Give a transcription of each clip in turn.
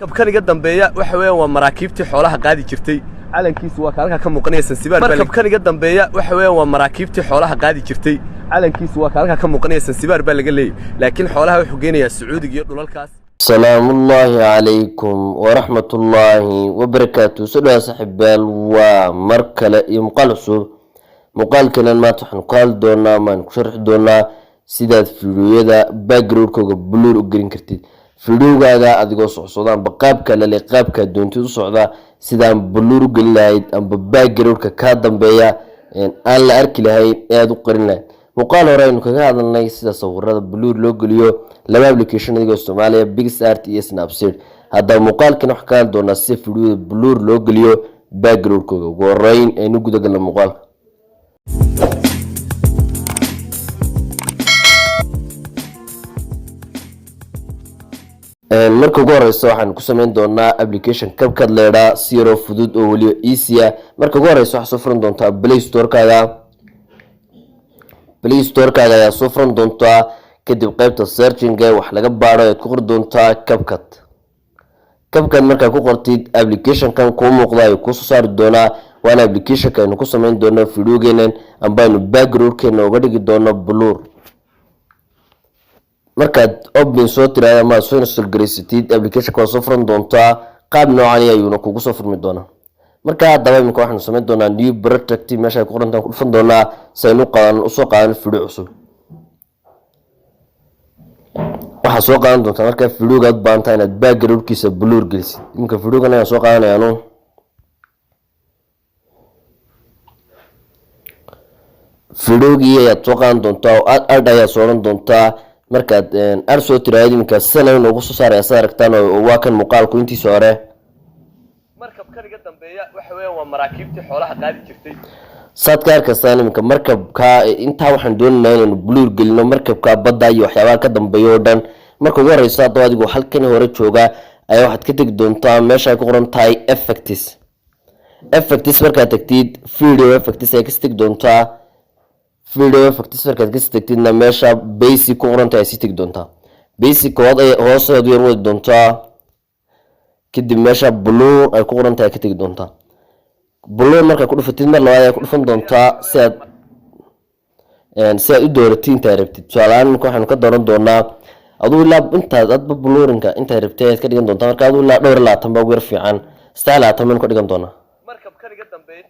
kabkaniga dambeeya waxa weeyaan waa maraakiibtii xoolaha qaadi jirtay calankiisu waa kaalka ka muuqanaya Zanzibar kabkaniga dambeeya waxa weeyaan waa maraakiibtii xoolaha qaadi jirtay calankiisu waa kaalka ka muuqanaya Zanzibar baa laga leeyahay laakiin xoolaha wuxuu geenayaa Sacuudiga iyo dhulalkaas salaamullaahi calaykum waraxmatullaahi wabarakaatuh sida saaxiibayaal waa mar kale iyo muuqaal cusub muuqaalkan maanta waxaan ku hadli doonaa maan ku sharxi doonaa sidaad fiidiyoyada background-kooda blur u gelin kartid fiidiyowgaaga adigoo socodaan qaabka la qaabka doontid u socda sidaan blur u gelin lahayd amba background-ka ka dambeeya aan la arki lahayn aad u qarin lahayd muuqaal hore aynu kaga hadalnay sida sawirada blur loo geliyo laba application adigoo Soomaaliya PixArt iyo Snapseed hadda muuqaalkan wax ka hadli doonaa si fiidiyowda blur loo geliyo background-kooda ugu horeyn aynu guda galno muuqaalka marka ugu horeysa waxaan ku sameyn doonaa application CapCut leeyahay siro fudud oo waliba easy ah marka ugu horeysa waxa soo furan doontaa Play Store-kaaga ayaa soo furan doontaa kadib qaybta searching wax laga baaro aad ku qor doontaa CapCut marka ku qortid application kan ku muuqda ay ku soo saari doonaa waana application kan ku sameyn doonaa fiidiyowgeenan amba inu background-keena uga dhigi doono blur markaad open soo tiraada ma soo install gareysatid application ka soo furan doontaa qaab noocan ayuuna kugu soo furmi doonaa marka hadaba imika waxaan sameyn doonaa new project meesha ku qorantaan ku dhufan doonaa saynu qaadan u soo qaadan fiidiyow cusub waxa soo qaadan doontaa marka fiidiyowga baanta inaad background-kiisa blur gelisid imika fiidiyowgan ayaan soo qaadanayaa fiidiyowgii ayaad soo qaadan doontaa oo aad ayaa soo oran doontaa markaad ar soo tiraado imika sanad ugu soo saaray asaar aragtaan oo waa kan muuqaalku intiisa hore markabkaniga dambeeya waxa weeyaan waa maraakiibtii xoolaha qaadi jirtay sadkaar kastaan imika markabka inta waxaan doonaynaa inaan blur gelino markabka badda iyo waxyaabaha ka dambeeyo dhan marka ugu horeysa adigu halkan hore jooga ayaa waxaad ka tagi doontaa meesha ay ku qoran tahay effects markaad tagtid video effects ay ka tagi doontaa video effects markaad ka tagtidna meesha basic ku qoran tahay si tagi doontaa basic hooseed yar wadi doontaa kadib meesha blur ay ku qoran tahay ka tagi doontaa blur marka ku dhufatid mar labaad ay ku dhufan doontaa si aad u dooratid inta rabtid su'aalaan waxaan ka dooran doonaa aduu ilaa intaad adba blurrinka inta rabtid ka dhigan doontaa marka aduu ilaa dhowr 20 baa ugu yar fiican 20 ka dhigan doonaa markabkaniga dambeeya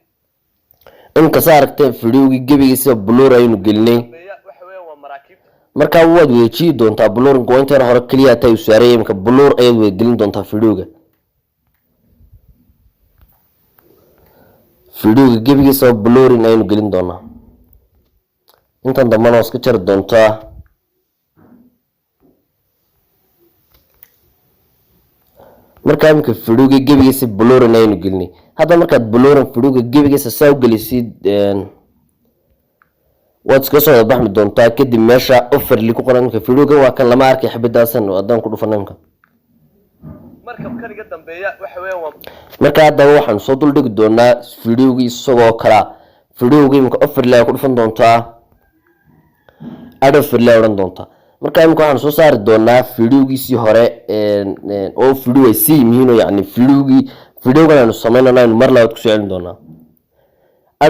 in ka saartay fiidiyowgii gabigiisa blur aynu gelinay waxa weeyaan waa maraakiibta marka waad weejii doontaa blurring oo inta hore kaliya tay u saaray imka blur ay way gelin doontaa fiidiyowga gabigiisa blurring aynu gelin doonaa intan dambana iska jar doontaa marka imka fiidiyowga gabigiisa blurring aynu gelinay hadda markaad blurring fiidiyowga gabigiisa saa u gelisid waad iska soo baxmi doontaa kadib meesha overlay ku qoran imka fiidiyowga waa kan lama arkay xabadaasan oo adan ku dhufanay imka markabkaniga dambeeya waxa weeyaan waa marka hadda waxaan soo dul dhigi doonaa fiidiyowgii isagoo kala fiidiyowgii imka overlay ku dhufan doontaa overlay oran doontaa marka imka waxaan soo saari doonaa fiidiyowgiisii hore oo fiidiyow ay si yihiin yani fiidiyowgan aanu sameynayno aynu mar labaad ku soo celin doonaa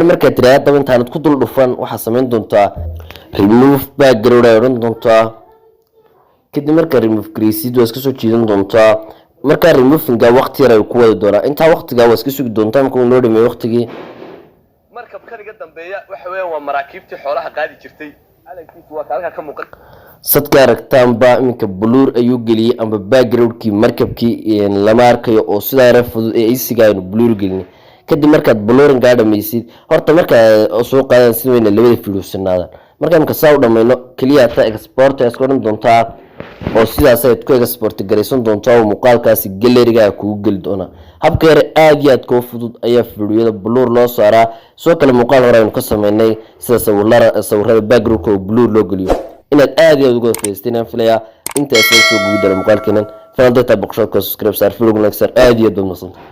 marka tiraada intaanad ku dul dhufan waxa sameyn doontaa remove background ay oran doontaa kadib marka remove gareysid waa iska soo jiidan doontaa marka removing waqti yar ay ku wadi doonaa inta waqtiga waa iska sugi doontaa marka uu noo dhameeyo waqtigii markabkaniga dambeeya waxa weeyaan waa maraakiibtii xoolaha qaadi jirtay calankiisu waa kaalka ka muuqan sadka aragtaanba imika blur ayuu geliyay amba background-kii markabkii lama arkayo oo sidaa yar fudud ee easy-ga aynu blur gelinay kadib markaad blurring dhamaysid horta marka soo qaadan si weyn labada fiidiyow sinaadaan marka imika saa u dhameeyno kaliya ta export ay iska oran doontaa oo sidaas ay ku export gareysan doontaa oo muuqaalkaasi gallery-ga kugu geli doona habka yar aad iyo aad ka fudud ayaa fiidiyowda blur loo saaraa soo kale muuqaal hore aynu ka sameynay sida sawirada background-ka blur loo geliyo inaad aad iyo aad uga faa'iideysteen filaya inta ay soo gudbiyay muuqaalkeenan fadlan dadka boqoshadka subscribe saar fiidiyowga like saar aad iyo aad u mahadsantahay